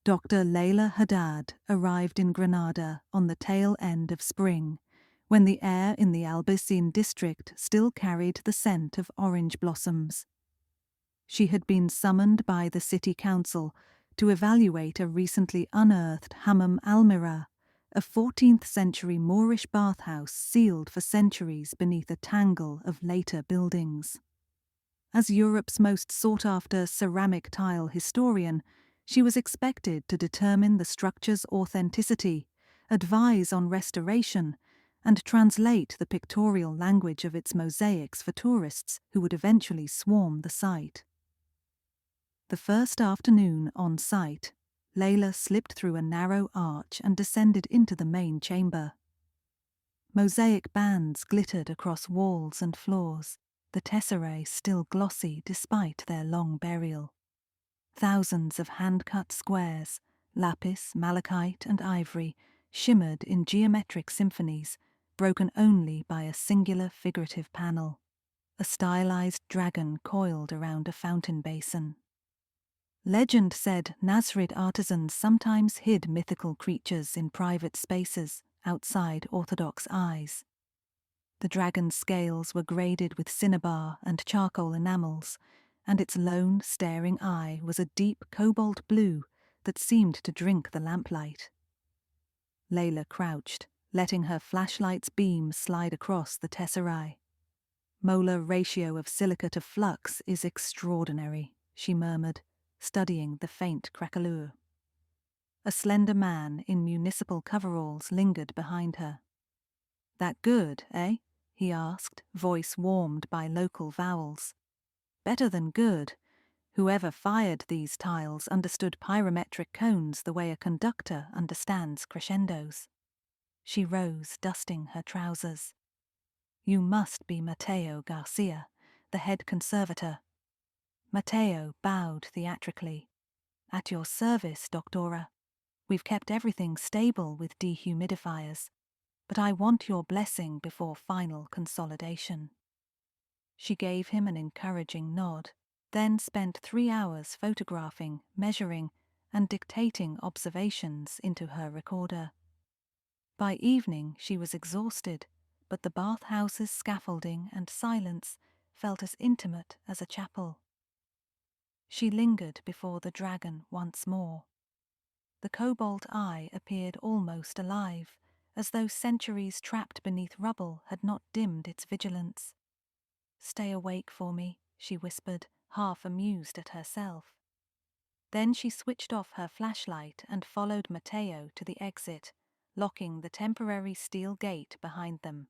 Dr. Layla Haddad arrived in Granada on the tail end of spring, when the air in the Albaycin district still carried the scent of orange blossoms. She had been summoned by the city council to evaluate a recently unearthed Hammam al-Mirah, a 14th-century Moorish bathhouse sealed for centuries beneath a tangle of later buildings. As Europe's most sought-after ceramic tile historian, she was expected to determine the structure's authenticity, advise on restoration, and translate the pictorial language of its mosaics for tourists who would eventually swarm the site. The first afternoon on site, Layla slipped through a narrow arch and descended into the main chamber. Mosaic bands glittered across walls and floors, the tesserae still glossy despite their long burial. Thousands of hand-cut squares, lapis, malachite, and ivory, shimmered in geometric symphonies, broken only by a singular figurative panel, a stylized dragon coiled around a fountain basin. Legend said Nasrid artisans sometimes hid mythical creatures in private spaces outside orthodox eyes. The dragon's scales were graded with cinnabar and charcoal enamels, and its lone, staring eye was a deep cobalt blue that seemed to drink the lamplight. Layla crouched, letting her flashlight's beam slide across the tesserae. Molar ratio of silica to flux is extraordinary, she murmured, studying the faint craquelure. A slender man in municipal coveralls lingered behind her. "That good, eh?" he asked, voice warmed by local vowels. "Better than good. Whoever fired these tiles understood pyrometric cones the way a conductor understands crescendos." She rose, dusting her trousers. "You must be Mateo Garcia, the head conservator." Mateo bowed theatrically. "At your service, Doctora. We've kept everything stable with dehumidifiers, but I want your blessing before final consolidation." She gave him an encouraging nod, then spent 3 hours photographing, measuring, and dictating observations into her recorder. By evening she was exhausted, but the bathhouse's scaffolding and silence felt as intimate as a chapel. She lingered before the dragon once more. The cobalt eye appeared almost alive, as though centuries trapped beneath rubble had not dimmed its vigilance. "Stay awake for me," she whispered, half amused at herself. Then she switched off her flashlight and followed Mateo to the exit, locking the temporary steel gate behind them.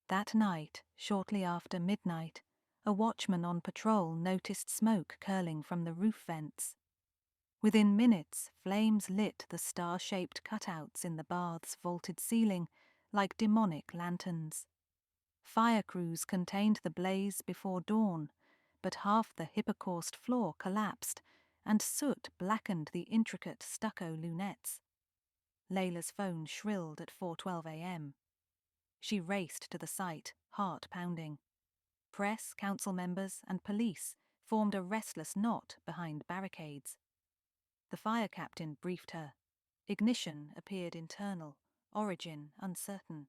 That night, shortly after midnight, a watchman on patrol noticed smoke curling from the roof vents. Within minutes, flames lit the star-shaped cutouts in the bath's vaulted ceiling like demonic lanterns. Fire crews contained the blaze before dawn, but half the hypocauste floor collapsed, and soot blackened the intricate stucco lunettes. Layla's phone shrilled at 4:12 a.m. She raced to the site, heart pounding. Press, council members, and police formed a restless knot behind barricades. The fire captain briefed her. Ignition appeared internal, origin uncertain.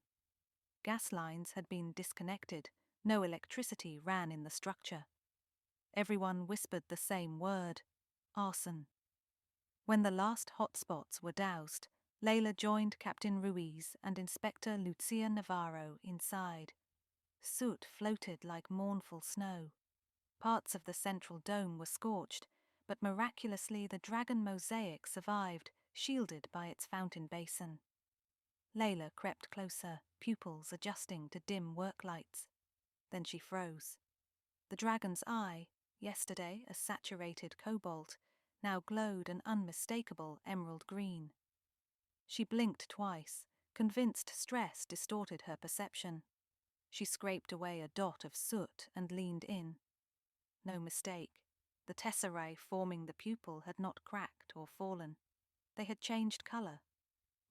Gas lines had been disconnected, no electricity ran in the structure. Everyone whispered the same word: arson. When the last hotspots were doused, Layla joined Captain Ruiz and Inspector Lucia Navarro inside. Soot floated like mournful snow. Parts of the central dome were scorched, but miraculously the dragon mosaic survived, shielded by its fountain basin. Layla crept closer, pupils adjusting to dim work lights. Then she froze. The dragon's eye, yesterday a saturated cobalt, now glowed an unmistakable emerald green. She blinked twice, convinced stress distorted her perception. She scraped away a dot of soot and leaned in. No mistake. The tesserae forming the pupil had not cracked or fallen. They had changed color.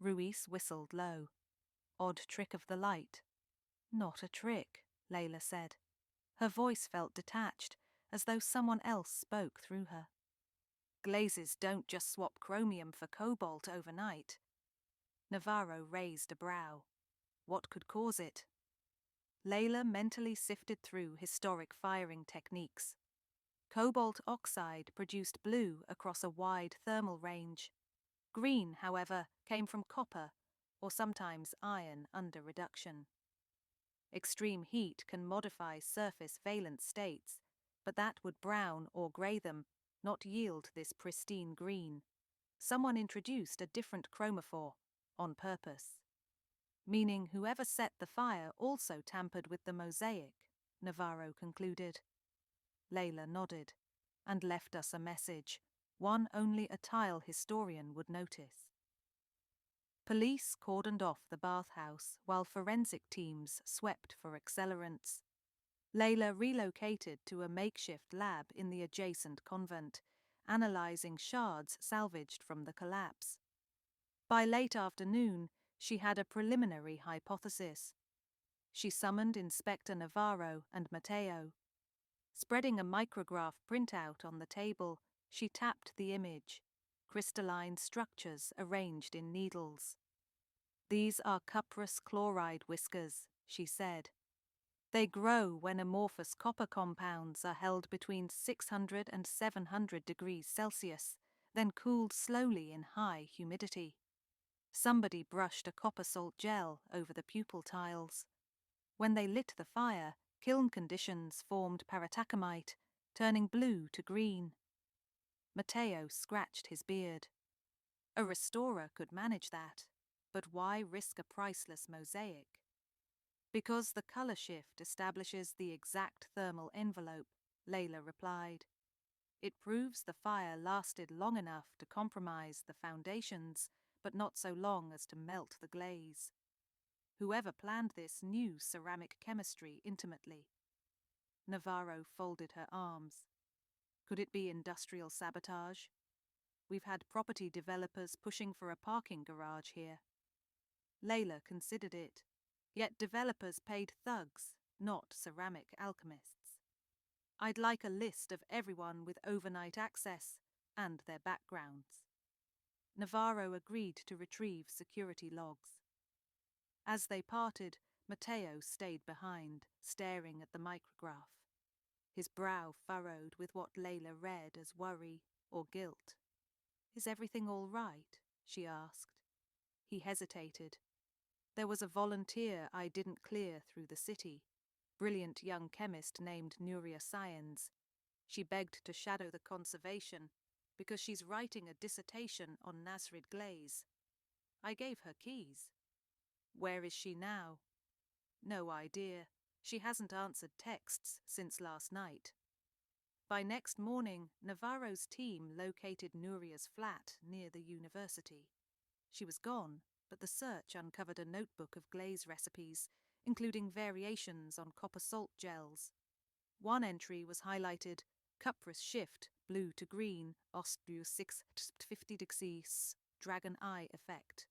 Ruiz whistled low. "Odd trick of the light." "Not a trick," Layla said. Her voice felt detached, as though someone else spoke through her. Glazes don't just swap chromium for cobalt overnight. Navarro raised a brow. What could cause it? Layla mentally sifted through historic firing techniques. Cobalt oxide produced blue across a wide thermal range. Green, however, came from copper, or sometimes iron under reduction. Extreme heat can modify surface valence states, but that would brown or grey them, not yield this pristine green. Someone introduced a different chromophore, on purpose. Meaning whoever set the fire also tampered with the mosaic, Navarro concluded. Layla nodded, and left us a message, one only a tile historian would notice. Police cordoned off the bathhouse while forensic teams swept for accelerants. Layla relocated to a makeshift lab in the adjacent convent, analysing shards salvaged from the collapse. By late afternoon, she had a preliminary hypothesis. She summoned Inspector Navarro and Mateo. Spreading a micrograph printout on the table, she tapped the image, crystalline structures arranged in needles. These are cuprous chloride whiskers, she said. They grow when amorphous copper compounds are held between 600 and 700 degrees Celsius, then cooled slowly in high humidity. Somebody brushed a copper salt gel over the pupil tiles. When they lit the fire, kiln conditions formed paratacamite, turning blue to green. Mateo scratched his beard. A restorer could manage that, but why risk a priceless mosaic? Because the color shift establishes the exact thermal envelope, Layla replied. It proves the fire lasted long enough to compromise the foundations, but not so long as to melt the glaze. Whoever planned this knew ceramic chemistry intimately. Navarro folded her arms. Could it be industrial sabotage? We've had property developers pushing for a parking garage here. Layla considered it, yet developers paid thugs, not ceramic alchemists. I'd like a list of everyone with overnight access and their backgrounds. Navarro agreed to retrieve security logs. As they parted, Mateo stayed behind, staring at the micrograph. His brow furrowed with what Layla read as worry or guilt. Is everything all right? She asked. He hesitated. There was a volunteer I didn't clear through the city, brilliant young chemist named Nuria Syens. She begged to shadow the conservation because she's writing a dissertation on Nasrid glaze. I gave her keys. Where is she now? No idea. She hasn't answered texts since last night. By next morning, Navarro's team located Nuria's flat near the university. She was gone, but the search uncovered a notebook of glaze recipes, including variations on copper salt gels. One entry was highlighted, cuprous shift, blue to green, ostru 650 degrees, dragon eye effect.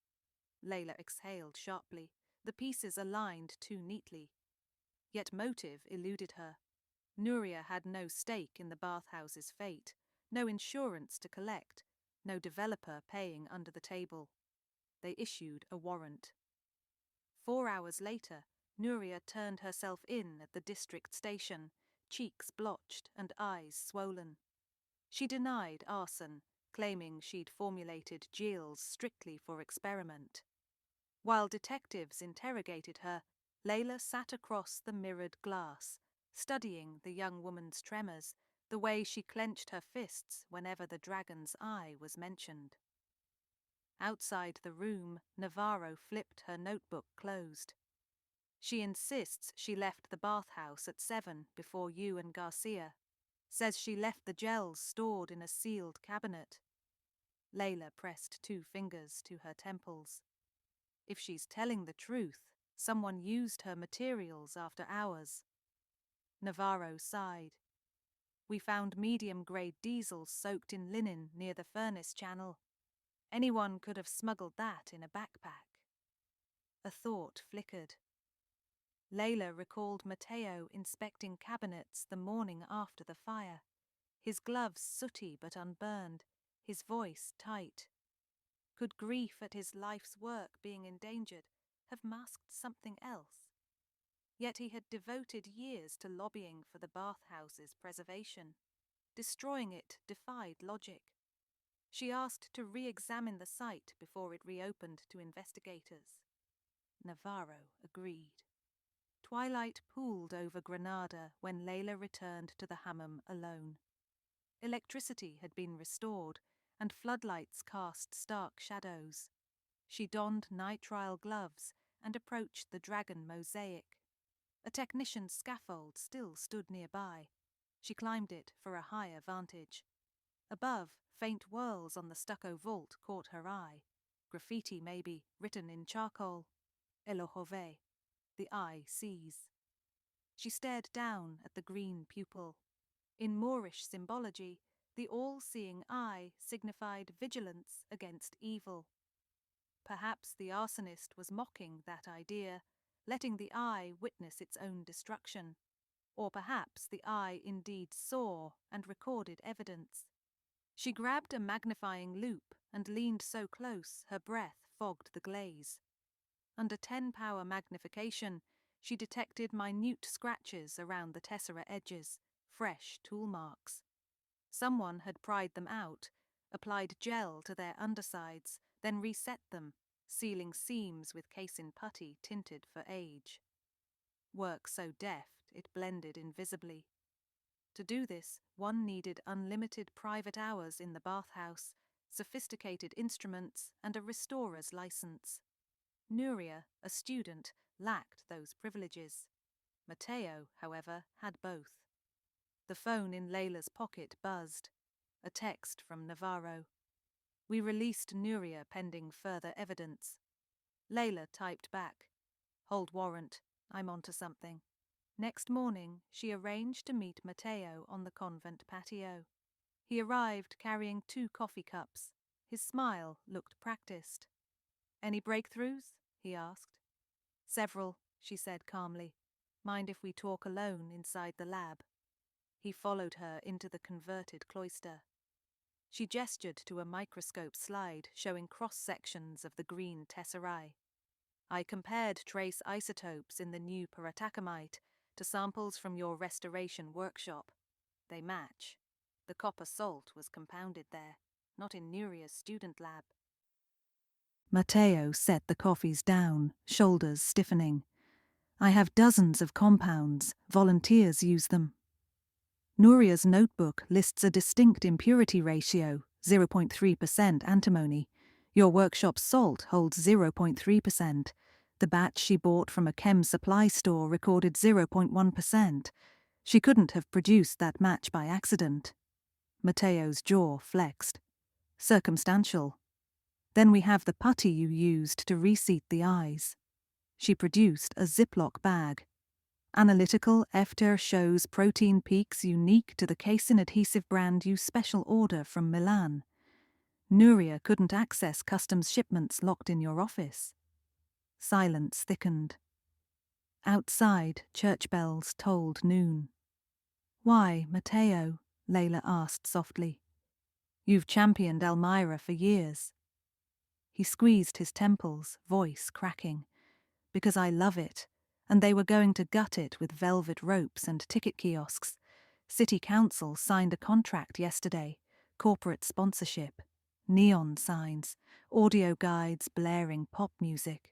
Layla exhaled sharply. The pieces aligned too neatly. Yet motive eluded her. Nuria had no stake in the bathhouse's fate, no insurance to collect, no developer paying under the table. They issued a warrant. 4 hours later, Nuria turned herself in at the district station, cheeks blotched and eyes swollen. She denied arson, claiming she'd formulated geles strictly for experiment. While detectives interrogated her, Layla sat across the mirrored glass, studying the young woman's tremors, the way she clenched her fists whenever the dragon's eye was mentioned. Outside the room, Navarro flipped her notebook closed. She insists she left the bathhouse at 7 before you and Garcia. Says she left the gels stored in a sealed cabinet. Layla pressed 2 fingers to her temples. If she's telling the truth, someone used her materials after hours. Navarro sighed. We found medium-grade diesel soaked in linen near the furnace channel. Anyone could have smuggled that in a backpack. A thought flickered. Layla recalled Mateo inspecting cabinets the morning after the fire, his gloves sooty but unburned, his voice tight. Could grief at his life's work being endangered have masked something else? Yet he had devoted years to lobbying for the bathhouse's preservation. Destroying it defied logic. She asked to re-examine the site before it reopened to investigators. Navarro agreed. Twilight pooled over Granada when Layla returned to the hammam alone. Electricity had been restored, and floodlights cast stark shadows. She donned nitrile gloves and approached the dragon mosaic. A technician's scaffold still stood nearby. She climbed it for a higher vantage. Above, faint whorls on the stucco vault caught her eye. Graffiti, maybe, written in charcoal. Elohove. The eye sees. She stared down at the green pupil. In Moorish symbology, the all-seeing eye signified vigilance against evil. Perhaps the arsonist was mocking that idea, letting the eye witness its own destruction. Or perhaps the eye indeed saw and recorded evidence. She grabbed a magnifying loupe and leaned so close her breath fogged the glaze. Under 10-power magnification, she detected minute scratches around the tessera edges, fresh tool marks. Someone had pried them out, applied gel to their undersides, then reset them, sealing seams with casein putty tinted for age. Work so deft it blended invisibly. To do this, one needed unlimited private hours in the bathhouse, sophisticated instruments, and a restorer's license. Nuria, a student, lacked those privileges. Mateo, however, had both. The phone in Layla's pocket buzzed. A text from Navarro. We released Nuria pending further evidence. Layla typed back. Hold warrant. I'm onto something. Next morning, she arranged to meet Mateo on the convent patio. He arrived carrying 2 coffee cups. His smile looked practiced. Any breakthroughs? He asked. Several, she said calmly. Mind if we talk alone inside the lab? He followed her into the converted cloister. She gestured to a microscope slide showing cross-sections of the green tesserae. I compared trace isotopes in the new paratacamite to samples from your restoration workshop. They match. The copper salt was compounded there, not in Nuria's student lab. Mateo set the coffees down, shoulders stiffening. I have dozens of compounds. Volunteers use them. Nuria's notebook lists a distinct impurity ratio, 0.3% antimony. Your workshop's salt holds 0.3%. The batch she bought from a chem supply store recorded 0.1%. She couldn't have produced that match by accident. Mateo's jaw flexed. Circumstantial. Then we have the putty you used to reseat the eyes. She produced a Ziploc bag. Analytical EFTER shows protein peaks unique to the casein adhesive brand you special order from Milan. Nuria couldn't access customs shipments locked in your office. Silence thickened. Outside, church bells tolled noon. Why, Mateo? Layla asked softly. You've championed Elmira for years. He squeezed his temples, voice cracking. Because I love it. And they were going to gut it with velvet ropes and ticket kiosks. City Council signed a contract yesterday. Corporate sponsorship. Neon signs. Audio guides blaring pop music.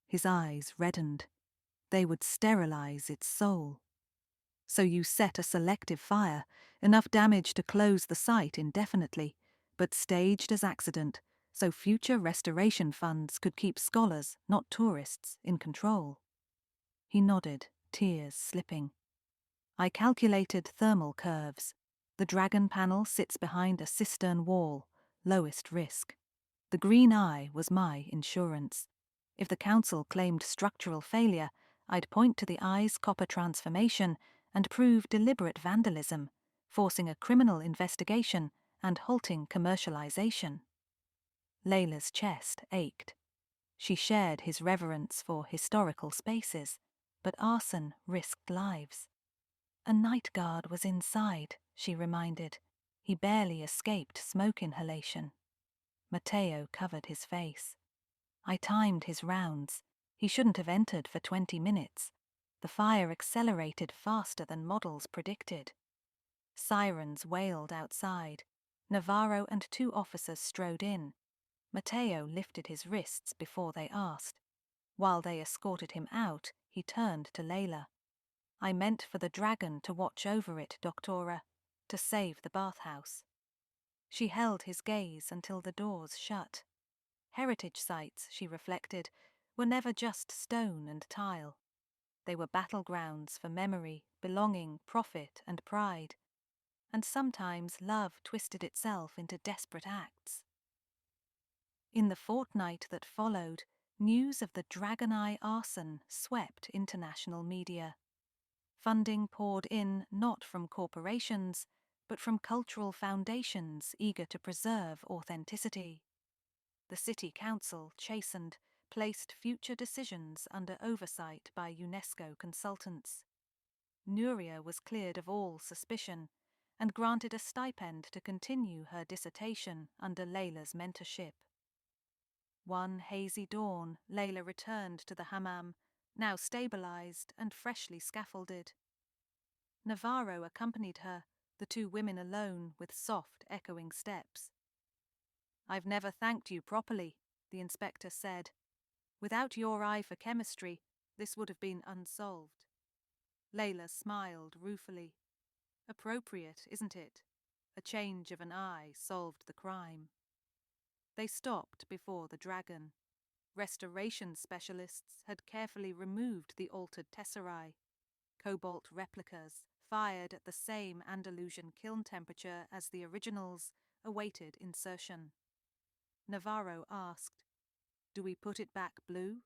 His eyes reddened. They would sterilize its soul. So you set a selective fire, enough damage to close the site indefinitely, but staged as accident, so future restoration funds could keep scholars, not tourists, in control. He nodded, tears slipping. I calculated thermal curves. The dragon panel sits behind a cistern wall, lowest risk. The green eye was my insurance. If the council claimed structural failure, I'd point to the eye's copper transformation and prove deliberate vandalism, forcing a criminal investigation and halting commercialization. Layla's chest ached. She shared his reverence for historical spaces, but arson risked lives. A night guard was inside, she reminded. He barely escaped smoke inhalation. Matteo covered his face. I timed his rounds. He shouldn't have entered for 20 minutes. The fire accelerated faster than models predicted. Sirens wailed outside. Navarro and 2 officers strode in. Matteo lifted his wrists before they asked. While they escorted him out, he turned to Layla. I meant for the dragon to watch over it, Doctora, to save the bathhouse. She held his gaze until the doors shut. Heritage sites, she reflected, were never just stone and tile. They were battlegrounds for memory, belonging, profit, and pride. And sometimes love twisted itself into desperate acts. In the fortnight that followed, news of the Dragon Eye arson swept international media. Funding poured in not from corporations, but from cultural foundations eager to preserve authenticity. The City Council, chastened, placed future decisions under oversight by UNESCO consultants. Nuria was cleared of all suspicion and granted a stipend to continue her dissertation under Layla's mentorship. One hazy dawn, Layla returned to the hammam, now stabilized and freshly scaffolded. Navarro accompanied her, the 2 women alone with soft, echoing steps. "I've never thanked you properly," the inspector said. "Without your eye for chemistry, this would have been unsolved." Layla smiled ruefully. "Appropriate, isn't it? A change of an eye solved the crime." They stopped before the dragon. Restoration specialists had carefully removed the altered tesserae. Cobalt replicas, fired at the same Andalusian kiln temperature as the originals, awaited insertion. Navarro asked, "Do we put it back blue?"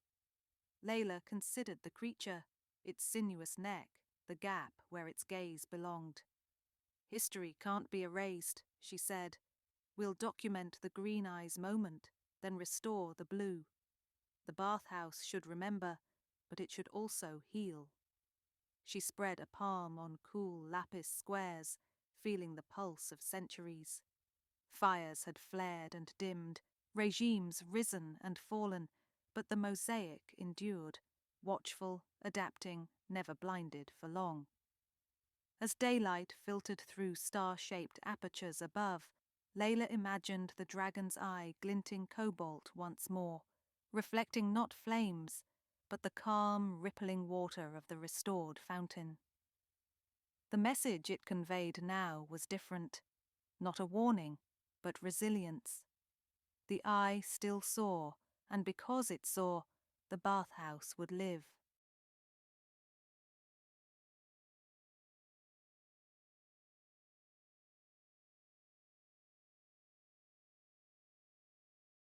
Layla considered the creature, its sinuous neck, the gap where its gaze belonged. "History can't be erased," she said. "We'll document the green eye's moment, then restore the blue. The bathhouse should remember, but it should also heal." She spread a palm on cool lapis squares, feeling the pulse of centuries. Fires had flared and dimmed, regimes risen and fallen, but the mosaic endured, watchful, adapting, never blinded for long. As daylight filtered through star-shaped apertures above, Layla imagined the dragon's eye glinting cobalt once more, reflecting not flames, but the calm, rippling water of the restored fountain. The message it conveyed now was different. Not a warning, but resilience. The eye still saw, and because it saw, the bathhouse would live.